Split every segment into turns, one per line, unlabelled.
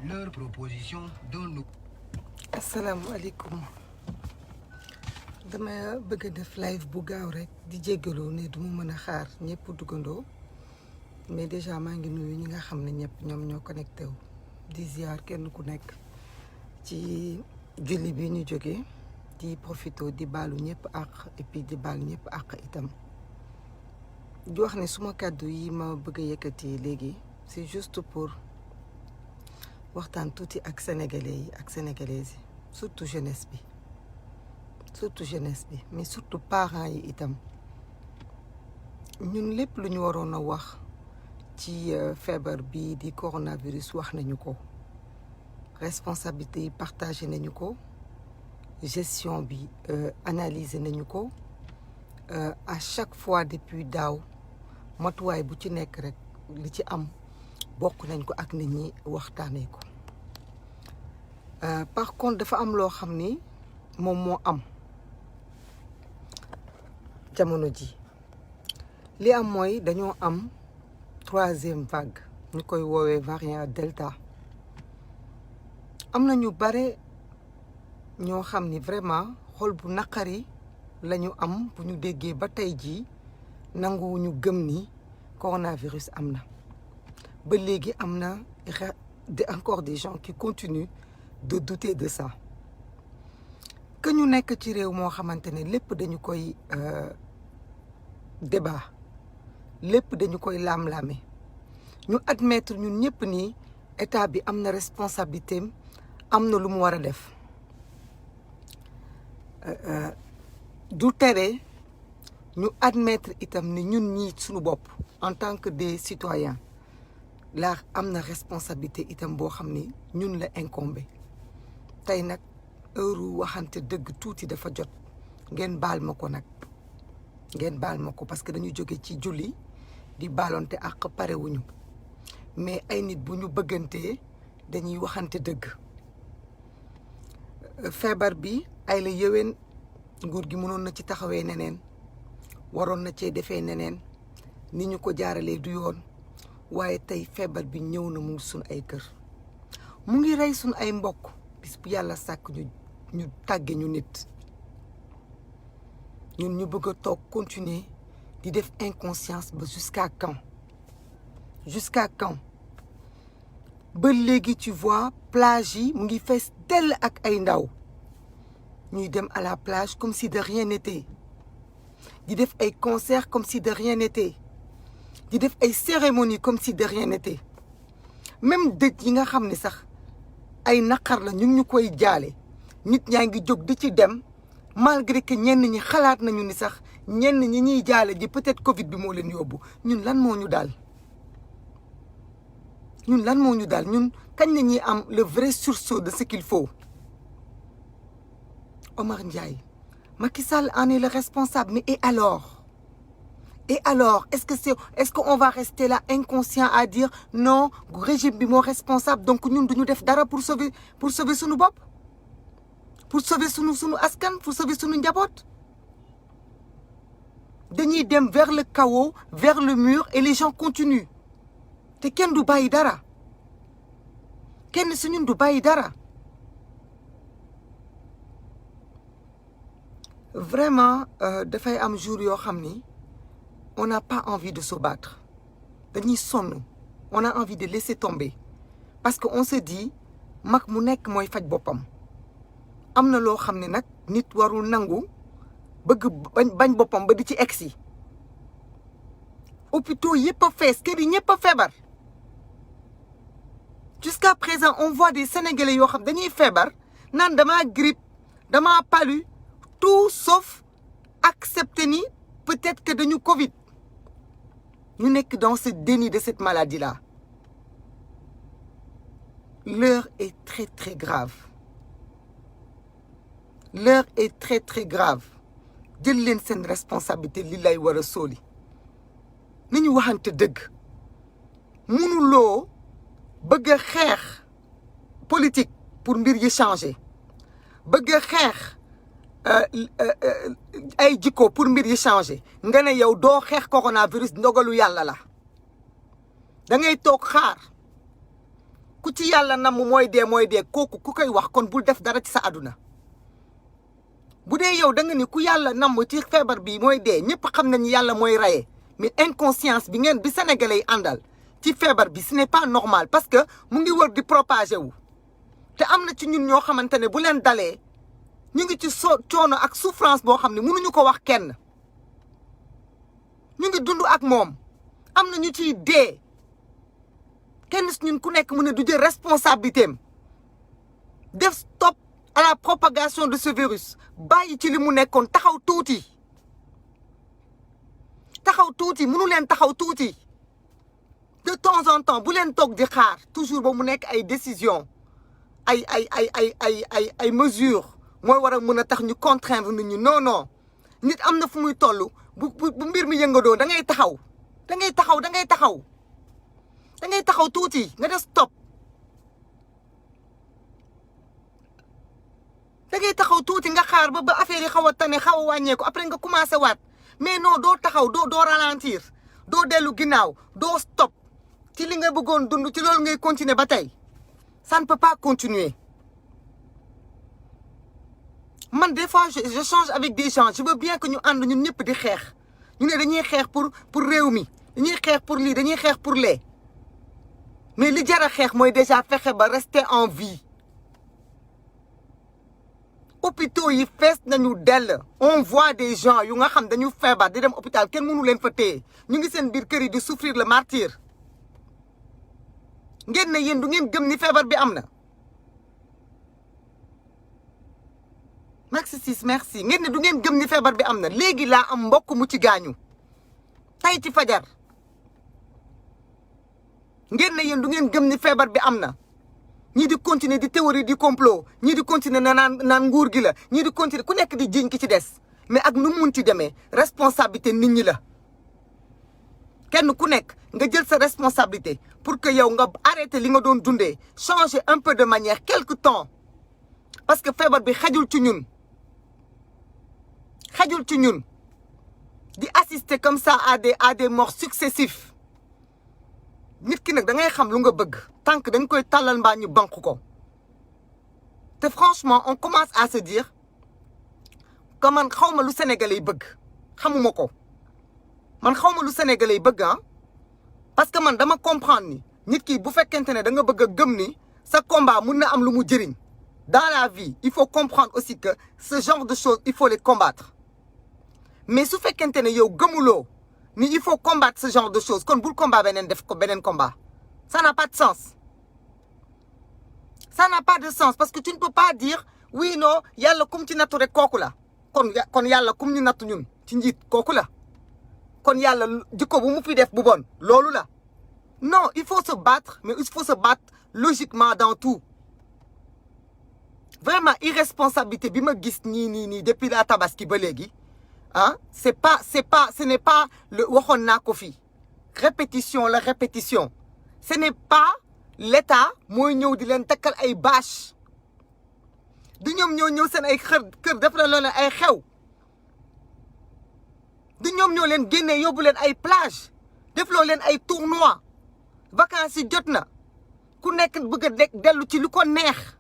leur proposition d'un nouveau.
asalaamaaleykum dama bëgg a def live bu gaaw rek di jéggaloo ne du ma mën a xaar ñëpp duggandoo mais déjà maa ngi nuyu ñi nga xam ne ñëpp ñoom ñoo connecté wu di ziar kenn ku nekk ci julli bi ñu jógee di profito di baalu ñëpp àq et puis di baal ñëpp àq itam di wax ne suma kàddu yi ma bëgg a yëkkati léegi c'est juste pour waxtaan tuuti ak sénégalais yi ak sénégalaises yi surtout jeunesse bi mais surtout parents yi itam ñun lépp lu ñu waroon a wax ci feebar bi di coronavirus wax nañu ko responsabilité yi partagé nañu ko gestion bi analysé nañu ko à chaque fois depuis daaw matuwaay bu ci nekk rek li ci am bokk nañ ko ak nit ñi waxtaanee ko par contre dafa am loo xam ni moom moo am jamono ji li am mooy dañoo am troisième vague ñu koy woowee variant delta am na ñu bare ñoo xam ni vraiment xol bu naqari la ñu am bu ñu déggee ba tey jii nanguwuñu gëm ni coronavirus am na ba léegi am na encore des gens qui continuent de douter de ça que ñu nekk ci réew moo xamante ne lépp dañu koy débat lépp dañu koy laam-laame ñu admettre ñun ñëpp ni état bi am na responsabilité am na lu mu war a def du tere ñu admettre itam ni ñun ñii suñu bopp en tant que des citoyens la am na responsabilité itam boo xam ni ñun la incombé tey nag heure waxante dëgg tuuti dafa jot ngeen baal ma ko nag ngeen baal ma ko parce que dañu jóge ci julli di baalonte ak parewuñu mais ay nit bu ñu bëggantee dañuy waxante dëgg feebar bi ay la yëwén nguur gi mënoon na ci taxawee neneen waroon na cee defee neneen ni ñu ko jaaralee du yoon waaye tey feebar bi ñëw na mu ngi suñ ay kër mu ngi rey suñ ay mbokk bis bu yàlla sàkk ñu tàgge ñu nit ñun ñu bëgg a toog continuer di def inconscience ba jusqu'à quand ba léegi tu vois plage yi mu ngi fees dell ak ay ndaw ñuy dem à la plage comme si de rien n'était di def ay concert comme si de rien n'était di def ay cérémonie comme si de rien n'était même dëj yi nga xam ne sax ay naqar la ñu ngi ñu koy jaale nit ñaa ngi jóg di ci dem malgré que ñenn ñi xalaat nañu ni sax ñenn ñi ñuy jaale ji peut-être Covid bi moo leen yóbbu ñun lan moo ñu daal ñun kañ la ñuy am le vrai sursaut de ce qu'il faut Omar Ndiaye Macky Sall en est le responsable mais et alors est-ce qu'on va rester là inconscient à dire non régime bi moo responsable donc ñun duñu def dara pour sauver suñu bopp pour sauver suñu askan pour sauver suñu njaboot dañuy dem vers le chaos vers le mur et les gens continuent te kenn du bàyyi dara kenn si ñun du bàyyi dara vraiment dafay am jour yoo xam ni on n'a pas envie de se battre dañuy sonn on a envie de laisser tomber parce que on se dit mag mu nekk mooy faj boppam am na loo xam ne nag nit warul nangu bëgg bañ boppam ba di ci egsi hôpitaux yëpp a fees kër yi ñëpp a feebar jusqu'à présent on voit des Sénégalais yoo xam dañuy feebar naan damaa grippe damaa palu tout sauf accepter ni peut-être que dañu Covid ñu nekk dans ce déni de cette maladie-là l'heure est très très grave jël leen seen responsabilité li lay war a sóoli ni ñu waxante dëgg mënuloo bëgg a xeex politique pour mbir yi changer bëgg a xeex ay jikko pour mbir yi changer nga ne yow doo xeex coronavirus ndogalu yàlla la da ngay toog xaar ku ku ci yàlla namm mooy dee kooku ku koy wax kon bul def dara ci sa àdduna bu dee yow da nga ni ku yàlla namm ci feebar bi mooy dee ñëpp xam nañu yàlla mooy raye mais inconscience bi sénégalais yi àndal ci feebar bi ce n'est pas normal parce que mu ngi wër di propager wu te am na ci ñun ñoo xamante ne bu leen dalee ñu ngi ci coono ak souffrance boo xam ne mënuñu ko wax kenn ñu ngi dund ak moom am na ñu ciy dee kenn si ñun ku nekk mu ne du jël responsabilité am def stop à la propagation de ce virus bàyyi ci li mu nekkoon taxaw tuuti mënu leen taxaw tuuti de temps en temps bu leen toog di xaar toujours ba mu nekk ay décision ay mesures mooy war a mën a tax ñu contraindre nit ñi non nit am na fu muy toll bu mbir mi yëngadoo da ngay taxaw tuuti nga def stop da ngay taxaw tuuti nga xaar ba affaire yi xaw a tane xaw a wàññeeku après nga commencé waat mais non doo taxaw doo ralentir doo dellu ginnaaw doo stop ci li nga bëggoon dund ci loolu ngay continuer ba tey ça ne peut pas continuer man des fois je change avec des gens je veux bien que ñu ànd ñun ñëpp di xeex ñu ne dañuy xeex pour réew mi dañuy xeex pour lii dañuy xeex pour lee mais li jar a xeex mooy déjà fexe ba rester en vie hôpitaux yi fees nañu dell on voit des gens yu nga xam dañu feebar di dem hôpital kenn mënu leen fa téye ñu ngi seen biir kër yi di souffrir le martyre ngeen ne yéen du ngeen gëm ni feebar bi am na merci ngeen ne du ngeen gëm ni feebar bi am na léegi laa am mbokk mu ci gaañu tey ci fajar ngeen ne yéen du ngeen gëm ni feebar bi am na ñii di continuer di théorie di complot ñii di continuer naan nguur gi la ñii di continuer ku nekk di jiñ ki ci des mais ak nu mun ci demee responsabilité nit ñi la kenn ku nekk nga jël sa responsabilité pour que yow nga arrêté li nga doon dundee changer un peu de manière quelque temps parce que feebar bi xajul ci ñun di assister comme ça à des morts successifs nit ki nag da ngay xam lu nga bëgg tant que dañ koy tàllal mbaa ñu bank ko te franchement on commence à se dire que man xawma lu Sénégalais yi bëgg xamuma ko man xawma lu Sénégalais yi bëgg parce que man dama comprendre ni nit ki bu fekkente ne da nga bëgg a gëm ni sa combat mun na am lu mu jëriñ dans la vie il faut comprendre aussi que ce genre de choses il faut les combattre mais su fekkente ne yow gëmuloo ni il faut combattre ce genre de choses kon bul combat beneen combat ça n'a pas de sens parce que tu ne peux pas dire oui non yàlla kum ci nattu rek kooku la kon yàlla kum ñu nattu ñun ci njiit kooku la kon yàlla jikko bu mu fi def bu bon loolu la non il faut se battre mais il faut se battre logiquement dans tout vraiment irresponsabilité bi ma gis nii depuis la tabaski ba léegi ce n'est pas le waxoon naa ko fi répétition ce n'est pas l'État mooy ñëw di leen takkal ay bâche du ñoom ñoo ñëw seen ay kër def la loolu ay xew du ñoom ñoo leen génnee yóbbu leen ay plage def loo leen ay tournoi vacances yi jot na ku nekk bëgg a dellu ci lu ko neex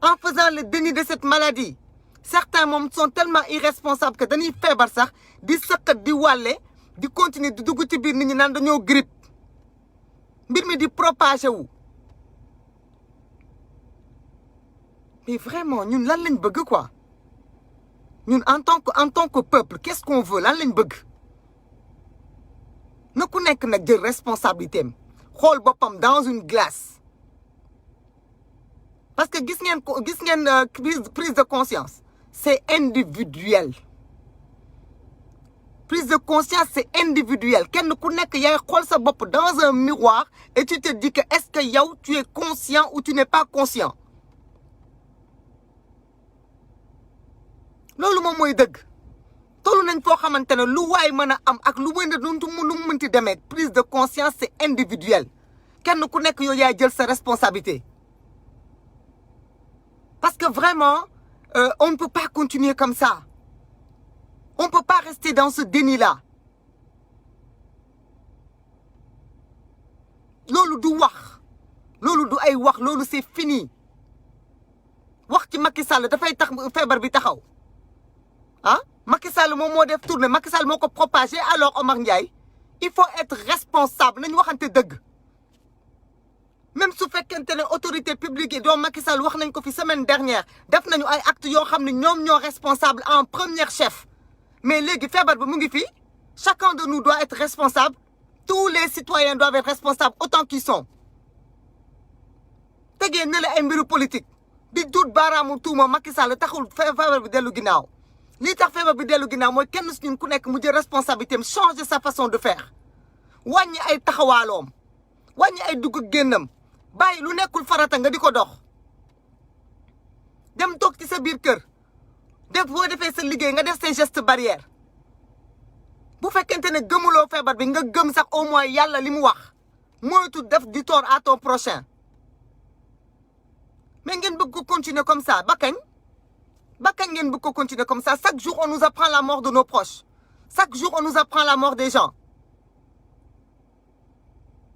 en faisant le déni de cette maladie certains moom sont tellement irresponsables que dañuy feebar sax di sëqat di wàlle di continuer di dugg ci biir nit ñi naan dañoo grippe mbir mi di propagé wu mais vraiment ñun lan lañ bëgg quoi ñun en tant que peuple qu'est-ce qu'on veut lan lañ bëgg na ku nekk nag jël responsabilité am xool boppam dans une glace parce que gis ngeen prise de conscience c'est individuel prise de conscience c'est individuel kenn ku nekk yaay xool sa bopp dans un miroir et tu te dis que est-ce que yow tu es conscient ou tu n'es pas conscient loolu moom mooy dëgg tollu nañ foo xamante ne lu waay mën a am ak lu mu mënti demee prise de conscience c'est individuel kenn ku nekk yow yaay jël sa responsabilité parce que vraiment on ne peut pas continuer comme ça on ne peut pas rester dans ce déni-là loolu du wax ay wax loolu c'est fini wax ci Macky Sall dafay tax feebar bi taxaw ah Macky Sall moom moo def tournée Macky Sall moo ko propagé alors Omar Ndiaye il faut être responsable nañu waxante dëgg même su fekkente ne autorité publique yi doom Macky Sall wax nañ ko fi semaine dernière def nañu ay actes yoo xam ne ñoom ñoo responsable en premier chef mais léegi feebar bi mu ngi fi chacun de nous doit être responsable tous les citoyens doivent être responsables autant qu'ils sont tegee ne la ay mbiru politique di duut baaraamu tuuma Macky Sall taxul feebar bi dellu ginnaaw lii tax feebar bi dellu ginnaaw mooy kenn su ñun ku nekk mu jël responsabilité am changer sa façon de faire wàññi ay taxawaaloom wàññi ay dugg génnam bàyyi lu nekkul farata nga di ko dox dem toog ci sa biir kër def boo defee sa liggéey nga def say gestes barrières bu fekkente ne gëmuloo feebar bi nga gëm sax au moins yàlla li mu wax moytu def di tort à ton prochain mais ngeen bëgg ko continuer comme ça ba kañ ngeen bëgg ko continuer comme ça chaque jour on nous apprend la mort de nos proches chaque jour on nous apprend la mort des gens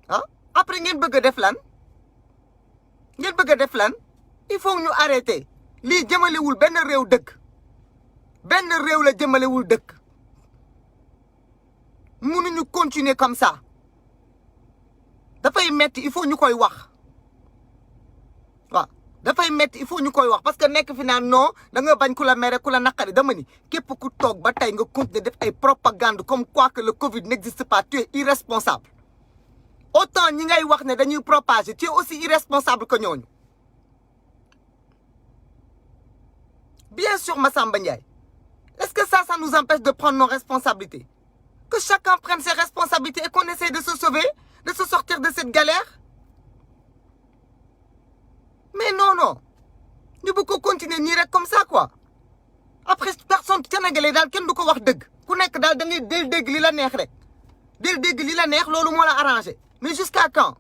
ah après ngeen bëgg a def lan il faut ñu arrêter lii jëmalewul benn réew dëkk benn réew la jëmalewul dëkk mënuñu continuer comme ça dafay metti il faut ñu koy wax waaw dafay metti il faut ñu koy wax parce que nekk fi naan non da nga bañ ku la mere ku la naqari dama ni képp ku toog ba tey nga continuer def ay propagande comme quoi que le Covid n'existe pas tu es irresponsable autant ñi ngay wax ne dañuy propager tu es aussi irresponsable que ñooñu bien sûr Massamba Ndiaye est-ce que ça nous empêche de prendre nos responsabilités que chacun prenne ses responsabilités et qu'on essaie de se sauver de se sortir de cette galère mais non ñu bëgg ko continuer nii rek comme ça quoi après personne sénégalais daal kenn du ko wax dëgg ku nekk daal da ngay del dégg li la neex rek del dégg li la neex loolu moo la arrangé mais jusqu'à quand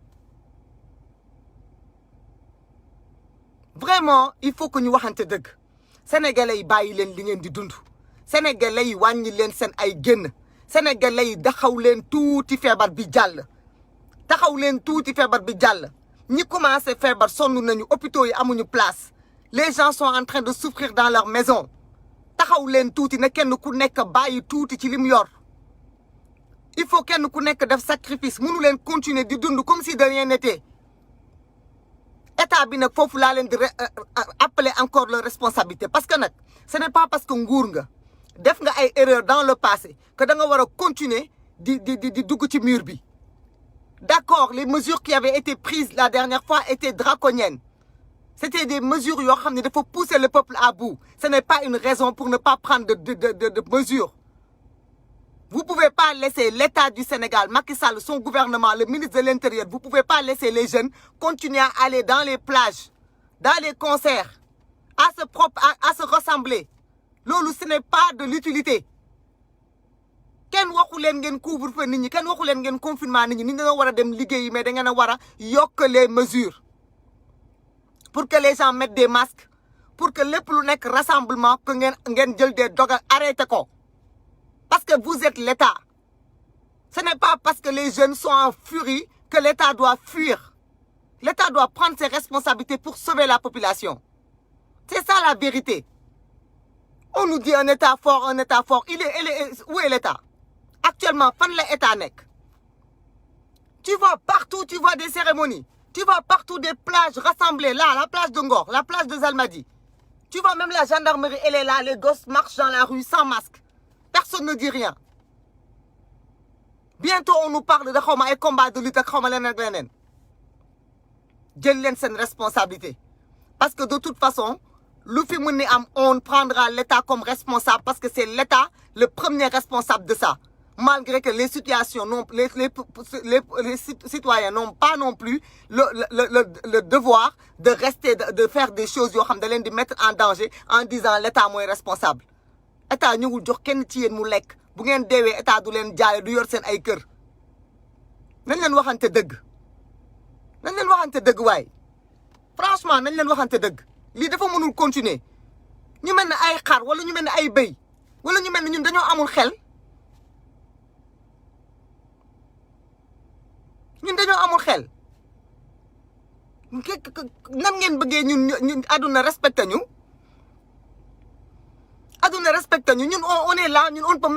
vraiment il faut que ñu waxante dëgg sénégalais yi bàyyi leen li ngeen di dund sénégalais yi wàññi leen seen ay génn sénégalais yi taxaw leen tuuti feebar bi jàll ñi commencé feebar sonn nañu hôpitaux yi amuñu place les gens sont en train de souffrir dans leur maison taxaw leen tuuti na kenn ku nekk bàyyi tuuti ci li mu yor il faut kenn ku nekk def sacrifice mënu leen continuer di dund comme si de rien n'était état bi nag foofu laa leen di appeler encore leur responsabilité parce que nag ce n'est pas parce que nguur nga def nga ay erreurs dans le passé que da nga war a continuer di dugg ci mur bi d'accord les mesures qui avaient été prises la dernière fois étaient draconiennes c'était des mesures yoo xam ne dafa pousser le peuple à bout ce n'est pas une raison pour ne pas prendre de mesures vous pouvez pas laisser l'État du Sénégal Macky Sall son gouvernement le ministre de l'Intérieur vous pouvez pas laisser les jeunes continuer à aller dans les plages dans les concerts à se rassembler loolu ce n'est pas de l'utilité kenn waxu leen ngeen couvre-feu nit ñi kenn waxu leen ngeen confinement nit ñi dañoo war a dem liggéeyi mais da ngeen a war a yokk les mesures pour que les gens mettent des masques pour que lépp lu nekk rassemblement que ngeen jël des dogal arrêté ko parce que vous êtes l'État ce n'est pas parce que les jeunes sont en furie que l'État doit fuir l'État doit prendre ses responsabilités pour sauver la population c'est ça la vérité on nous dit un État fort où est l'État actuellement fan la État nekk tu vois partout tu vois des cérémonies tu vois partout des plages rassemblées là la plage de Ngor la plage de Zalmadi tu vois même la gendarmerie elle est là les gosses marchent dans la rue sans masque personne ne dit rien bientôt on nous parle de xawma ay combat de lutte ak xawma leneen jël leen seen responsabilité parce que de toute façon lu fi mën ni am on prendra l'État comme responsable parce que c'est l'État le premier responsable de ça malgré que les situations les citoyens n'ont pas non plus le devoir de rester de faire des choses yoo xam da leen di mettre en danger en disant l'État mooy responsable État ñëwul jox kenn ci yéen mu lekk bu ngeen deewee État du leen jaale du yor seen ay kër nañ leen waxante dëgg waaye franchement nañ leen waxante dëgg lii dafa mënul continuer ñu mel ne ay xar wala ñu mel ne ay bëy wala ñu mel ne ñun dañoo amul xel nan ngeen bëggee ñun àdduna respecté ñu àdduna respecté ñu ñun on est là ñun on ne peut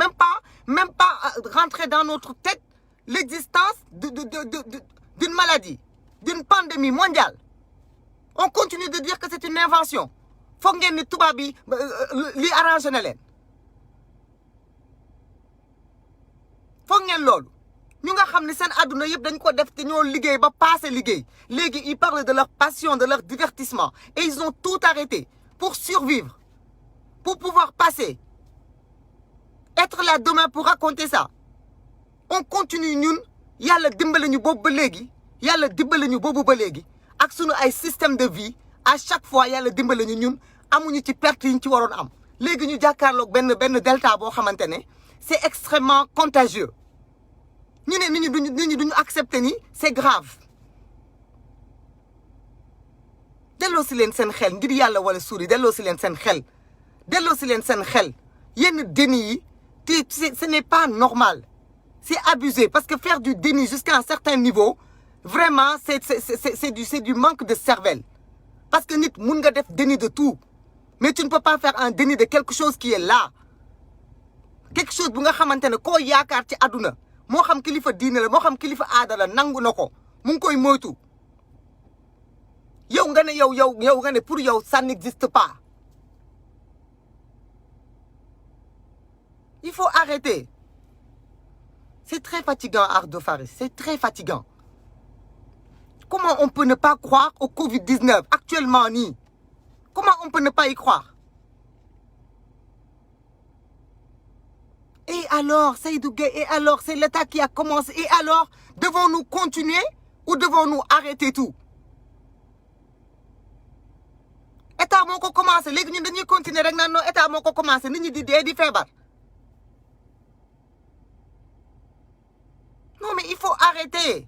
même pas rentrer dans notre tête l'existence d'une maladie, d'une pandémie mondiale. On continue de dire que c'est une invention. Foog ngeen ni tubaab bi li arrangé na leen foog ngeen loolu ñu nga xam ne seen àdduna yëpp dañ ko def te ñoo liggéey ba passé liggéey léegi ils parlent de leur passion, de leur divertissement et ils ont tout arrêté pour survivre, pour pouvoir passer, être là demain pour raconter ça. On continue ñun yàlla dimbali ñu boobu ba léegi yàlla dimbali ñu boobu ba léegi ak sunu ay système de vie à chaque fois yàlla dimbali ñu ñun amuñu ci perte yi ñu ci waroon am léegi ñu jàkkaarloog benn delta boo xamante ne c'est extrêmement contagieux ñu ne nit ñi duñu accepter ni c'est grave. delloo si leen seen xel ngir yàlla wala suuri delloo si leen seen xel delloo si leen seen xel yenn déni yi ce n'est pas normal. C'est abusé parce que faire du déni jusqu'à un certain niveau, vraiment, c'est du manque de cervelle. Parce que nit mun nga def déni de tout, mais tu ne peux pas faire un déni de quelque chose qui est là. Quelque chose bu nga xamante ne koo yaakaar ci àdduna moo xam kilifa diine la moo xam kilifa aada la nangu na ko mu ngi koy moytu. yow nga ne pour yow ça n'existe pas. Il faut arrêter. C'est très fatigant, Ardo Faris. C'est très fatigant. Comment on peut ne pas croire au Covid-19 actuellement, ni? Comment on peut ne pas y croire? Et alors, Seydou Gueye, et alors, c'est l'État qui a commencé. Et alors, devons-nous continuer ou devons-nous arrêter tout? État moo ko commencé léegi ñun dañuy continuer rek naan non État moo ko commencé nit ñi di dee di feebar. Non, mais il faut arrêter.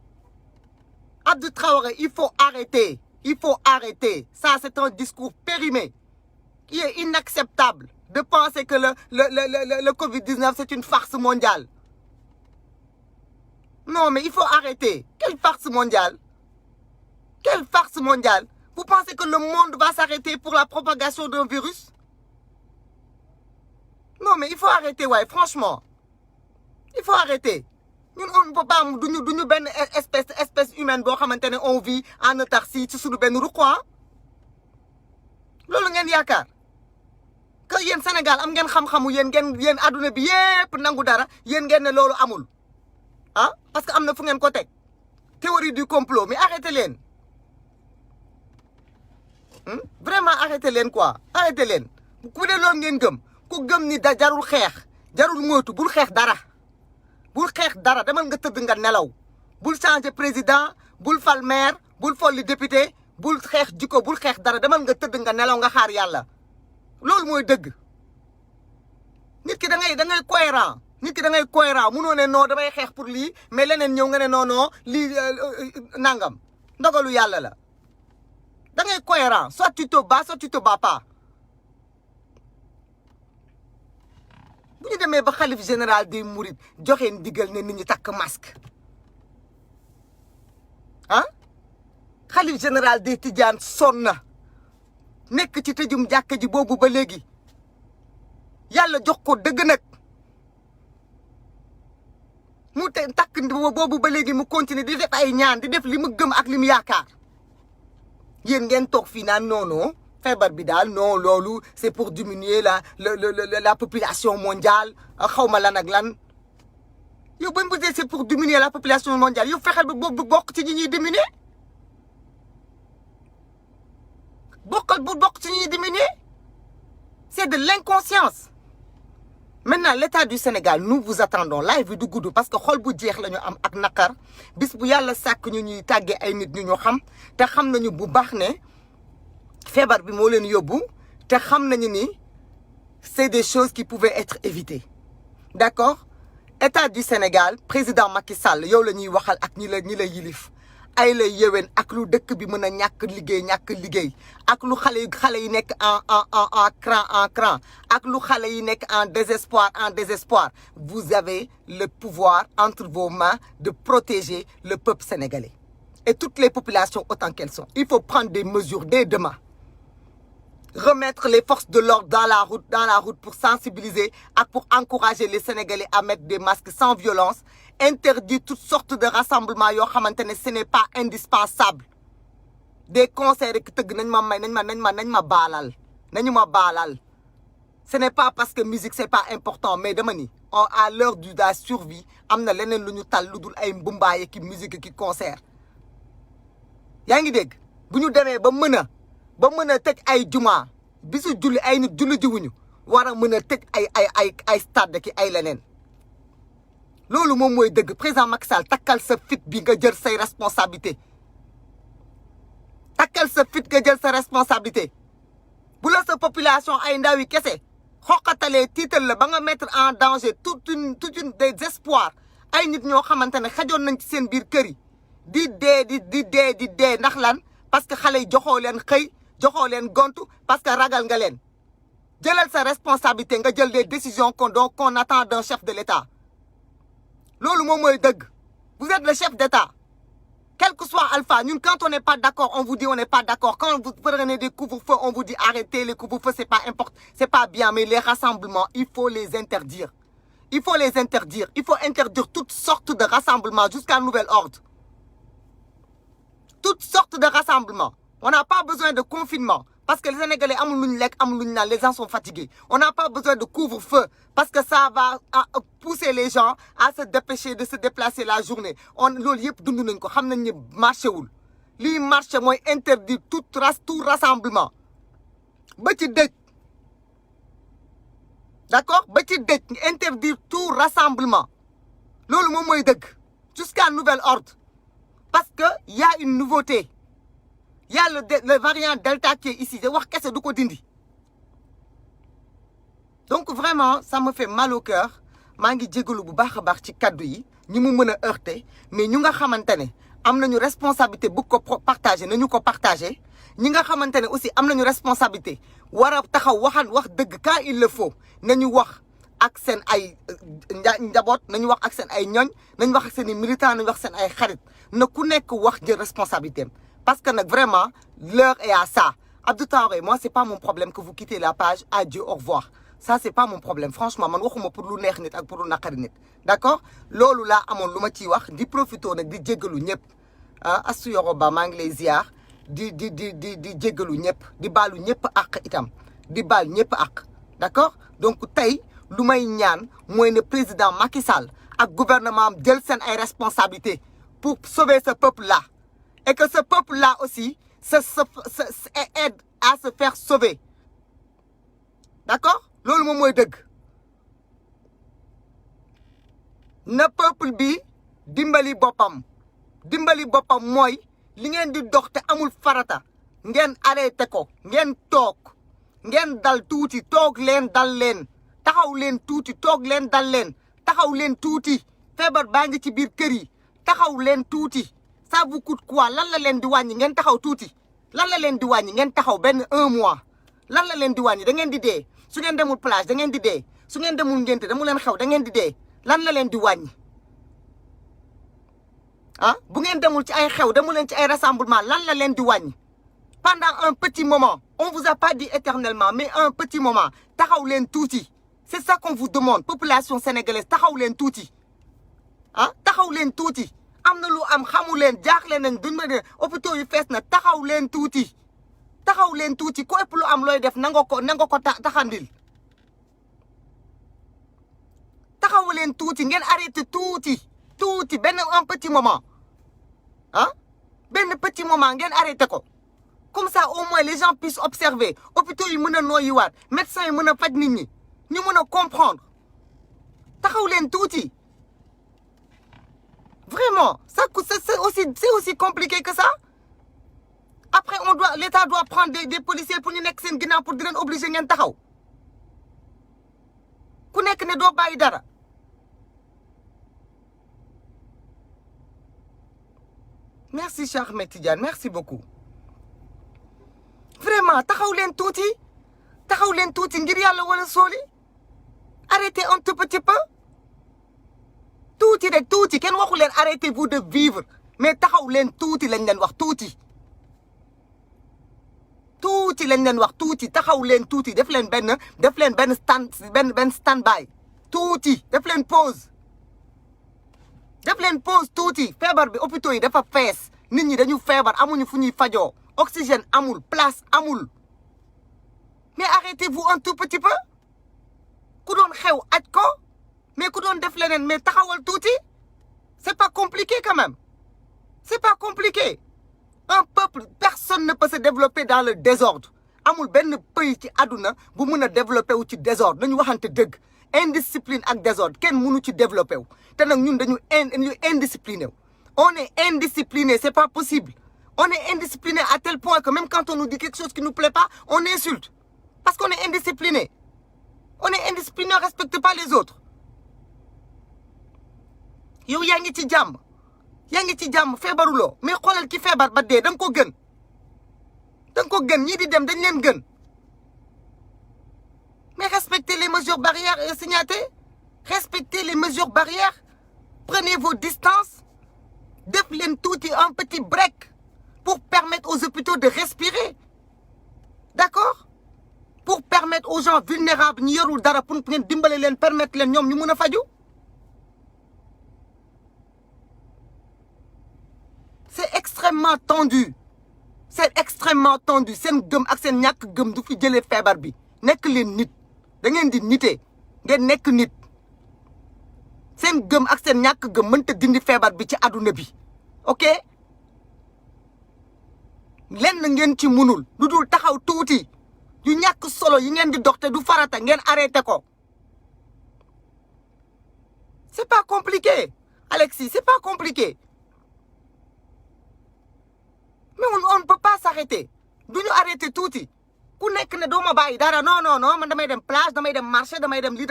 Abdou Traoré, il faut arrêter. Il faut arrêter. Ça, c'est un discours périmé qui est inacceptable de penser que le Covid-19, c'est une farce mondiale. Non, mais il faut arrêter. Quelle farce mondiale? Quelle farce mondiale? Vous pensez que le monde va s'arrêter pour la propagation d'un virus? Non, mais il faut arrêter, ouais, franchement. Il faut arrêter. Nous, on ne peut pas, nous, ben espèce humaine, on vit en autarcie, ci suñu ben quoi. Lolu ngeen yaakaar que yéen Sénégal am ngeen xam-xamu yéen aduna bi yépp nangu dara yéen ngeen ne loolu amul. Ah, parce que am na fu ngeen ko teg. Théorie du complot, mais arrêtez leen. Vraiment arrêtez leen quoi. Arrêtez leen. Ku ne loolu ngeen gëm. Ku gëm ni da jarul xeex, jarul moytu, bul xeex dara. Bul xeex dara demal nga tëdd nga nelaw bul changer président bul fal maire bul folli député bul xeex jikko bul xeex dara demal nga tëdd nga nelaw nga xaar yàlla loolu mooy dëgg. nit ki da ngay cohérent nit ki da ngay cohérent munoo ne non damay xeex pour lii mais leneen ñëw nga ne non lii nangam ndogalu yàlla la da ngay cohérent soit tu te bats pas. bu ñu demee ba xalif général des Mourides joxe ndigal ne nit ñi takk masque ah xalif général des Tidiane sonn na nekk ci tëjum jàkka ji boobu ba léegi yàlla jox ko dëgg nag mu te takk boobu ba léegi mu continuer di def ay ñaan di def li mu gëm ak li mu yaakaar yéen ngeen toog fii naan non feebar bi daal non loolu c'est pour diminuer la population mondiale xawma lan ak lan yow bañ bu dee c'est pour diminuer la population mondiale yow fexeel ba boobu bokk ci ñi ñuy diminuer bokk ci ñi ñuy diminuer c'est de l'inconscience. Maintenant l'État du Sénégal nous vous attendons live bi du gudd parce que xol bu jeex la ñu am ak naqar bis bu yàlla sàkk ñu ñuy tàggee ay nit ñu xam te xam nañu bu baax ne feebar bi moo leen yóbbu te xam nañu ni c'est des choses qui pouvaient être évitées d'accord. État du Sénégal président Macky Sall yow la ñuy waxal ak ñi la yilif ay la yéwén ak lu dëkk bi mën a ñàkk liggéey ak lu xale yi nekk en cran ak lu xale yi nekk en désespoir vous avez le pouvoir entre vos mains de protéger le peuple sénégalais et toutes les populations autant qu'elles sont. Il faut prendre des mesures dès demain. Remettre les forces de l'ordre dans la route pour sensibiliser et pour encourager les Sénégalais à mettre des masques sans violence. Interdire toutes sortes de rassemblements yoo xamante ne ce n'est pas indispensable. Des concerts qui tëgg nañ ma baalal nañu ma baalal. Ce n'est pas parce que musique c'est pas important mais dama ni à l'heure de la survie am na leneen lu ñu tal lu dul ay mbumbaay ki musique ki concert. Yaa ngi dégg bu ñu demee ba mën a tëj ay juma bisu julli ay nit julli jiwuñu war a mën a tëj ay stade ki ay leneen. Loolu moom mooy dëgg président Macky Sall takkal sa fit bi nga jël say responsabilité. Takkal sa fit nga jël sa responsabilité. Bu la sa population ay ndaw yi kese xoqatalee tiital la ba nga mettre en danger toute une des espoirs ay nit ñoo xamante ne xajoon nañ ci seen biir kër yi di dee ndax lan parce que xale yi joxoo leen xëy joxoo leen gontu parce que ragal nga leen. Jëlal sa responsabilité nga jël des décisions qu'on attend d'un chef de l'État. Loolu moom mooy dëgg. Vous êtes le chef d'État. Quel que soit Alpha, ñun quand on n'est pas d'accord, on vous dit on n'est pas d'accord. Quand vous prenez des couvre-feux, on vous dit arrêtez les couvre-feux, c'est pas important, c'est pas bien. Mais les rassemblements, il faut les interdire. Il faut les interdire. Il faut interdire toutes sortes de rassemblements jusqu'à nouvel ordre. Toutes sortes de rassemblements. On n'a pas besoin de confinement. Parce que les Sénégalais, les gens sont fatigués. On n'a pas besoin de couvre-feu parce que ça va pousser les gens à se dépêcher de se déplacer la journée. Loolu yëpp dund nañ ko xam nañ ne marché wul. Lii marché mooy interdire tout rassemblement. Ba ci dëj. D'accord? Ba ci dëj interdire tout rassemblement. Loolu moom mooy dëgg. Jusqu'à nouvel ordre. Parce que y a une nouveauté. Il y a le variant Delta qui est ici. Qu'est-ce que c'est dindi. Donc vraiment, ça me fait mal au cœur. Je suis désolé bu baax a baax ci kaddu yi ñu mu mën a heurter mais ñu nga xamante ne am nañu responsabilité bu ko partager nañu ko partager ñi nga xamante ne aussi am nañu responsabilité war a taxaw wax dëgg quand il le faut nañu wax ak seen ay njaboot nañu wax ak seen ay ñoñ nañu wax ak seen i militants nañu wax seen ay xarit na ku nekk wax jël responsabilité am. Parce que vraiment, l'heure est à ça. Abdou Traoré, moi, c'est pas mon problème que vous quittez la page. Adieu, au revoir. Ça, c'est pas mon problème. Franchement, man waxuma pour lu neex nit ak pour lu naqari nit. D'accord? Loolu laa amoon lu ma ciy wax di profito nag di jéggalu ñëpp. Ah, Astou Yoroba maa ngi lay ziar di jéggalu ñëpp di baalu ñëpp ak itam di baal ñëpp ak. D'accord? Donc tey lu may ñaan mooy ne président Macky Sall ak gouvernement am jël seen ay responsabilités pour sauver ce peuple-là. Et que ce peuple-là aussi aide à se faire sauver. D'accord? Loolu moom mooy dëgg. Na peuple bi dimbali boppam. Dimbali boppam mooy li ngeen di dox te amul farata. Ngeen arrêté ko. Ngeen toog. Ngeen dal tuuti. Toog leen dal leen. Taxaw leen tuuti. Toog leen dal leen. Taxaw leen tuuti. Feebar baa ngi ci biir kër yi. Taxaw leen tuuti. Ça vous coûte quoi? Lan la leen di wàññi ngeen taxaw tuuti. Lan la leen di wàññi ngeen taxaw benn 1 mois. Lan la leen di wàññi da ngeen di dee. Su ngeen demul plage da ngeen di dee. Su ngeen demul ngénte demu leen xew da ngeen di dee. Lan la leen di wàññi. Ah bu ngeen demul ci ay xew demu leen ci ay rassemblement lan la leen di wàññi. Pendant un petit moment. On vous a pas dit éternellement mais un petit moment. Taxaw leen tuuti. C'est ça qu'on vous demande. Population sénégalaise taxaw leen tuuti. Ah taxaw leen tuuti. Am na lu am xamu leen jaaxle nañ duñ ma ne hôpitaux yu fees na taxaw leen tuuti taxaw leen tuuti ko ëpp lu am looy def nanga ko taxandil taxaw leen tuuti ngeen arrêté tuuti benn un petit moment ah benn petit moment ngeen arrêté ko comme ça au moins les gens puissent observer hôpitaux yi mën a nooyiwaat médecins yi mën a faj nit ñi ñu mën a comprendre taxaw leen tuuti. Vraiment, c'est aussi compliqué que ça. Après, l'État doit prendre des policiers pour nous nekk seen ginnaaw pour di leen obliger ngeen taxaw. Ku nekk ne doo bàyyi dara. Merci Cheikh Ahmed Tidiane, merci beaucoup. Vraiment, taxaw leen tuuti ngir Yàlla wala sooli. Arrêtez un tout petit peu. Tuuti rek tuuti kenn waxu leen arrêtez-vous de vivre mais taxaw leen tuuti lañ leen wax tuuti lañ leen wax tuuti taxaw leen tuuti def leen benn stand by tuuti def leen pause tuuti feebar bi hôpitaux yi dafa fees nit ñi dañu feebar amuñu fu ñuy fajoo oxygène amul place amul mais arrêtez-vous un tout petit peu ku doon xew aj ko mais ku doon def leneen mais taxawal tuuti c'est pas compliqué quand même c'est pas compliqué un peuple personne ne peut se développer dans le désordre amul benn pays ci àdduna bu mën a développer wu ci désordre dañu waxante dëgg indiscipline ak désordre kenn mënu ci développer wu te nag ñun dañu indiscipliné wu on est indiscipliné c'est pas possible on est indiscipliné à tel point que même quand on nous dit quelque chose qui nous plaît pas on insulte parce qu'on est indiscipliné on respecte pas les autres yow yaa ngi ci jàmm feebaruloo mais xoolal ki feebar ba dee da nga ko gën ñii di dem dañ leen gën mais respectez les mesures barrières signatées respectez les mesures barrières prenez vos distances def leen tuuti un petit break pour permettre aux hôpitaux de respirer d'accord pour permettre aux gens vulnérables ñi yorul dara pour ngeen dimbale leen permettre leen ñoom ñu mën a faju c'est extrêmement tendu seen gëm ak seen ñàkk gëm du fi jëlee feebar bi nekk leen nit da ngeen di nite ngeen nekk nit seen gëm ak seen ñàkk gëm mënta dindi feebar bi ci àdduna bi ok lenn ngeen ci munul lu dul taxaw tuuti yu ñàkk solo yi ngeen di dox te du farata ngeen arrêté ko c'est pas compliqué Alexis c'est pas compliqué mais on ne peut pas s'arrêter duñu arrêté tuuti ku nekk ne doo ma bàyyi dara non man damay dem plage damay dem marché damay dem lii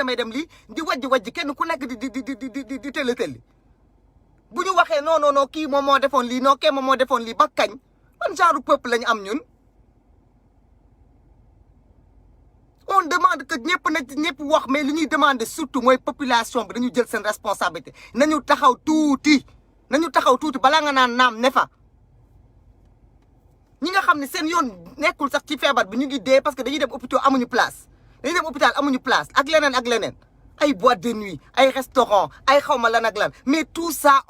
di wajji kenn ku nekk di tëll bu ñu waxee non kii moom moo defoon lii non kii moom moo defoon lii ba kañ ban genre peuple lañu am ñun on demande que ñëpp wax mais li ñuy demander surtout mooy population bi dañu jël seen responsabilité nañu taxaw tuuti balaa nga naan naam ne fa ñi nga xam ne seen yoon nekkul sax ci feebar bi ñu ngi dee parce que dañuy dem hôpital amuñu place ak leneen ay boîte de nuit ay restaurant ay xawma lan ak lan mais tout ça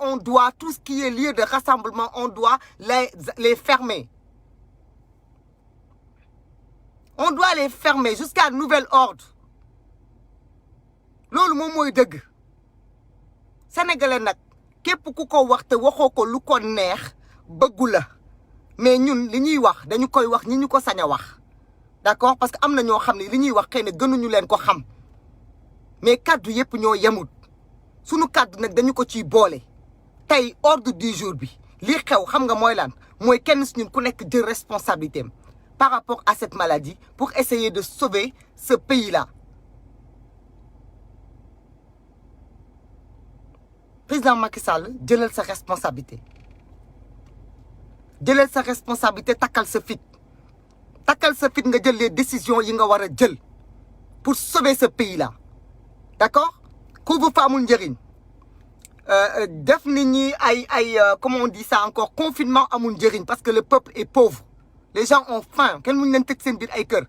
tout ce qui est lieu de rassemblement on doit les fermer jusqu'à nouvel ordre loolu moom mooy dëgg sénégalais nag képp ku ko wax te waxoo ko lu ko neex bëggu la mais ñun li ñuy wax dañu koy wax ñi ñu ko sañ a wax d'accord parce que am na ñoo xam ne li ñuy wax xëy na gënuñu leen ko xam mais kaddu yëpp ñoo yemut sunu kaddu nag dañu ko ciy boole tey ordre du jour bi li xew xam nga mooy lan mooy kenn si ñun ku nekk jël responsabilité am par rapport à cette maladie pour essayer de sauver ce pays-là. Président Macky Sall jëlal sa responsabilité takkal sa fit nga jël les décisions yi nga war a jël pour sauver ce pays-là d'accord couvre-feu amul njëriñ def nit ñi comment on dit ça encore confinement amul njëriñ parce que le peuple est pauvre les gens ont faim kenn muñu leen tëj seen biir ay kër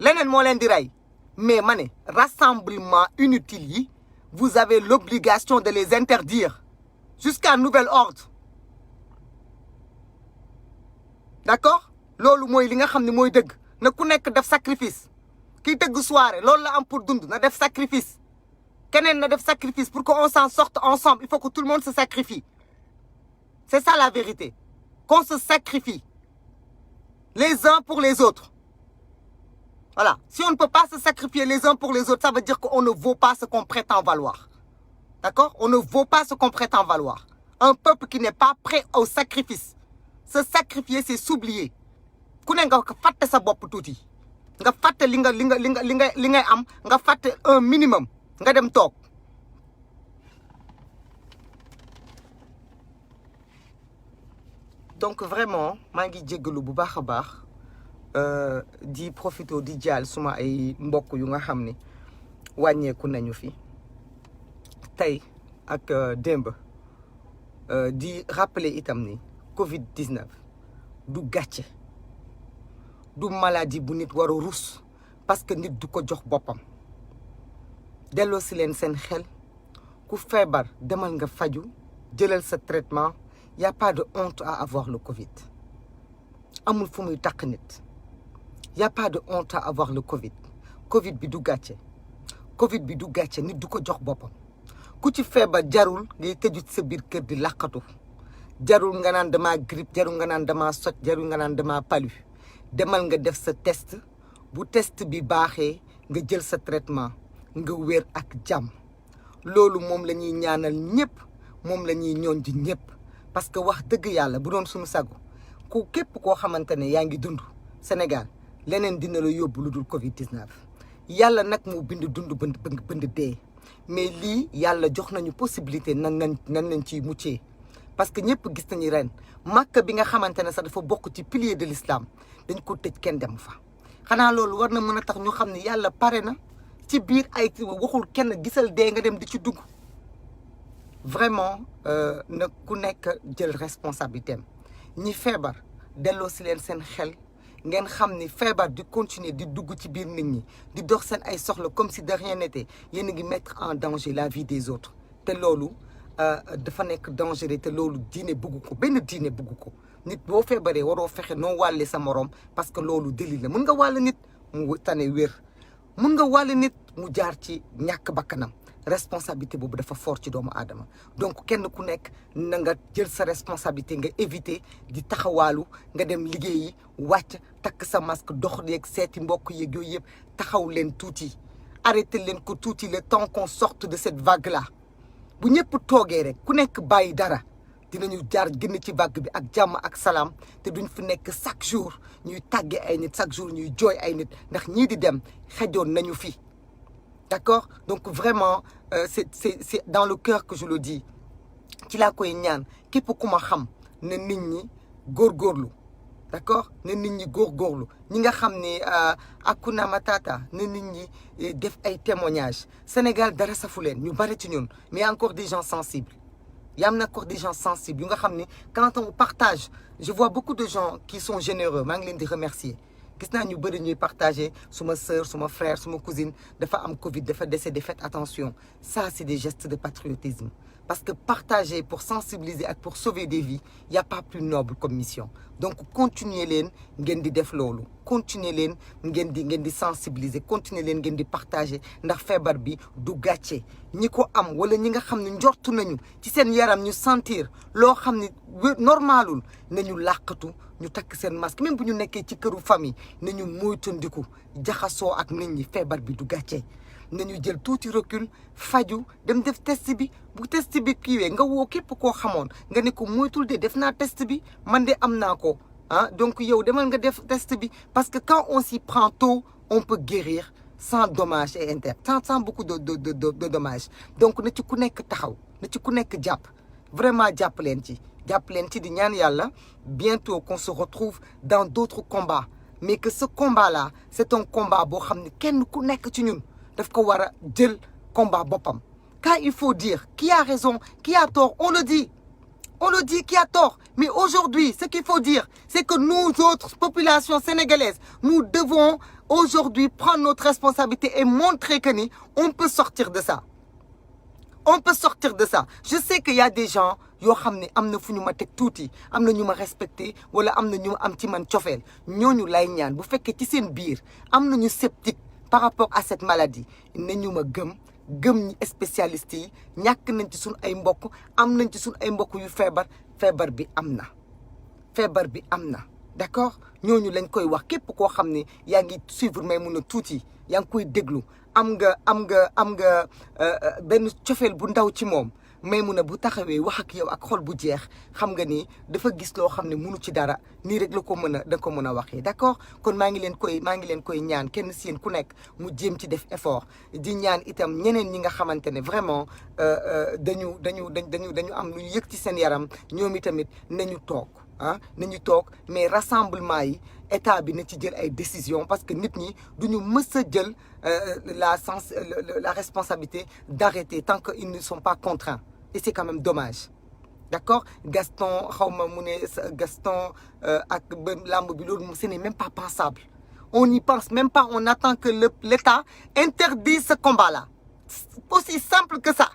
leneen moo leen di rey mais ma ne rassemblement inutile yi vous avez l'obligation de les interdire jusqu'à nouvel ordre d'accord loolu mooy li nga xam ne mooy dëgg na ku nekk def sacrifice kii tëgg soirée loolu la am pour dund na def sacrifice keneen na def sacrifice pour qu'on s'en sorte ensemble il faut que tout le monde se sacrifie c'est ça la vérité qu'on se sacrifie les uns pour les autres voilà si on ne peut pas se sacrifier les uns pour les autres ça veut dire qu'on ne vaut pas ce qu'on prétend valoir d'accord on ne vaut pas ce qu'on prétend valoir un peuple qui n'est pas prêt au sacrifice se sacrifier c'est s'oublier ku ne nga fàtte sa bopp tuuti nga fàtte li ngay am nga fàtte un minimum nga dem toog donc vraiment maa ngi jéggalu bu baax a baax di profito di jaal suma ay mbokk yu nga xam ne wàññeeku nañu fi tey ak démb di rappeler itam ni Covid 19 du gàcce du maladie bu nit war a rus parce que nit du ko jox boppam delloo si leen seen xel ku feebar demal nga faju jëlal sa traitement y a pas de honte à avoir le Covid amul fu muy taq nit y a pas de honte à avoir le Covid Covid bi du gàcce Covid bi du gàcce nit du ko jox boppam ku ci feebar jarul ngay tëju sa biir kër di laqatu jarul nga naan dama grippe jarul nga naan dama soj jarul nga naan dama palu demal nga def sa test bu test bi baaxee nga jël sa traitement nga wér ak jàmm loolu moom la ñuy ñaanal ñëpp moom la ñuy ñoon ji ñëpp parce que wax dëgg yàlla bu doon suñu sago ku képp koo xamante ne yaa ngi dund Sénégal leneen dina la yóbbu lu dul Covid 19 yàlla nag moo bind dund bënd dee mais lii yàlla jox nañu possibilité nan nañ ciy muccee parce que ñëpp gis nañu ren Makka bi nga xamante ne sax dafa bokk ci pilier de l'islam dañ ko tëj kenn dem fa xanaa loolu war na mën a tax ñu xam ne yàlla pare na ci biir ay waxul kenn gisal dee nga dem di ci dugg vraiment na ku nekk jël responsabilité am ñi feebar delloo si leen seen xel ngeen xam ni feebar di continuer di dugg ci biir nit ñi di dox seen ay soxla comme si de rien n'était yéen a ngi mettre en danger la vie des autres te loolu dafa nekk dangereux te loolu diine bëggu ko benn diine bëggu ko nit boo feebaree waroo fexe noo wàlle sa morom parce que loolu délit la mun nga wàll nit mu tane wér mun nga wàll nit mu jaar ci ñàkk bakkanam responsabilité boobu dafa fort ci doomu aadama donc kenn ku nekk na nga jël sa responsabilité nga éviter di taxawaalu nga dem liggéeyi wàcc takk sa masque dox yeeg seeti mbokk yeeg yooyu yëpp taxaw leen tuuti arrêté leen ko tuuti le temps qu'on sorte de cette vague là bu ñëpp toogee rek ku nekk bàyyi dara dinañu jaar génn ci vague bi ak jàmm ak salaam te duñ fi nekk chaque jour ñuy tàggee ay nit chaque jour ñuy jooy ay nit ndax ñii di dem xejoon nañu fi d'accord donc vraiment c'est dans le cœur que je le dis ci laa koy ñaan képp ku ma xam ne nit ñi góorgóorlu d'accord ne nit ñi góorgóorlu ñi nga xam ne Hakuna Matata ne nit ñi def ay témoignages Sénégal dara safu leen ñu bari ci ñun mais encore des gens sensibles y a encore des gens sensibles yu nga xam ne quand on partage je vois beaucoup de gens qui sont généreux maa ngi leen di remercier gis naa ñu bëri ñuy partager suma sœur suma frère suma cousine dafa am Covid dafa décédé faites attention ça c'est des gestes de patriotisme parce que partager pour sensibiliser ak pour sauver des vies il y a pas plus noble comme mission donc continuer leen ngeen di def loolu continuer leen ngeen di sensibiliser continuer leen ngeen di partager ndax feebar bi du gàcce ñi ko am wala ñi nga xam ne njortu nañu ci seen yaram ñu sentir loo xam ne normalul nañu làqatu ñu takk seen masque même bu ñu nekkee ci këru famille nañu moytandiku jaxasoo ak nit ñi feebar bi du gàcce nañu jël tuuti recul faju dem def test bi bu test bi kiiwee nga woo képp koo xamoon nga ne ko moytul de def naa test bi man de am naa ko donc yow demal nga def test bi parce que quand on s'y prend tôt on peut guérir sans dommage et intérêt sans beaucoup de dommages donc na ci ku nekk taxaw na ci ku nekk jàpp vraiment jàpp leen ci di ñaan yàlla bientôt qu'on se retrouve dans d'autres combats mais que ce combat là c'est un combat boo xam ne kenn ku nekk ci ñun daf ko war a jël combat boppam quand il faut dire qui a raison qui a tort on le dit qui a tort mais aujourd'hui ce qu'il faut dire c'est que nous autres populations sénégalaises nous devons aujourd'hui prendre notre responsabilité et montrer que ni on peut sortir de ça je sais qu'il y a des gens yoo xam ne am na fu ñu ma teg tuuti am na ñu ma respecté wala am na ñu am ci man cofeel ñooñu lay ñaan bu fekkee ci seen biir am nañu sceptique par rapport à cette maladie nañu ma gëm ñi spécialistes yi ñàkk nañ ci suñ ay mbokk am nañ ci suñ ay mbokk yu feebar bi am na d'accord ñooñu lañ koy wax képp koo xam ne yaa ngi suivre Maimouna tuuti yaa ngi koy déglu am nga benn cofeel bu ndaw ci moom Maimouna bu taxawee wax ak yow ak xol bu jeex xam nga ni dafa gis loo xam ne mënu ci dara nii rek da ko mën a waxee d'accord kon maa ngi leen koy ñaan kenn si yéen ku nekk mu jéem ci def effort di ñaan itam ñeneen ñi nga xamante ne vraiment dañu am lu ñu yëg ci seen yaram ñoom itamit nañu toog mais rassemblement yi état bi na ci jël ay décisions parce que nit ñi duñu mës a jël la responsabilité d'arrêter tant qu'ils ne sont pas contraints et c'est quand même dommage d'accord Gaston xawma mu ne Gaston ak lamb bi loolu ce n'est même pas pensable on n'y pense même pas on attend que l'État interdise ce combat-là aussi simple que ça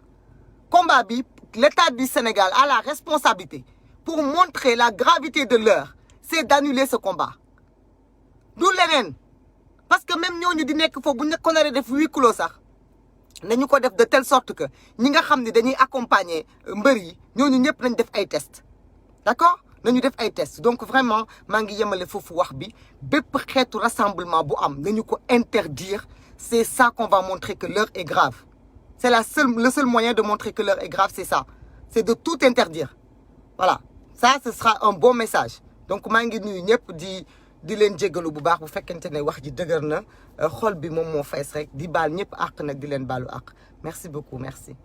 combat bi l'État du Sénégal a la responsabilité pour montrer la gravité de l'heure c'est d'annuler ce combat du leneen parce que même ñooñu di nekk foofu bu ñu ko naree def huis clos sax nañu ko def de telle sorte que ñi nga xam ne dañuy accompagner mbër yi ñooñu ñëpp nañ def ay tests d'accord nañu def ay tests donc vraiment maa ngi yemale foofu wax bi bépp xeetu rassemblement bu am nañu ko interdire c'est ça qu'on va montrer que l'heure est grave c'est le seul moyen de montrer que l'heure est grave c'est ça c'est de tout interdire voilà ça ce sera un bon message donc maa ngi nuyu ñëpp di leen jéggalu bu baax bu fekkente ne wax ji dëgër na xol bi moom moo fees rek di baal ñëpp àq nag di leen baalu àq merci beaucoup merci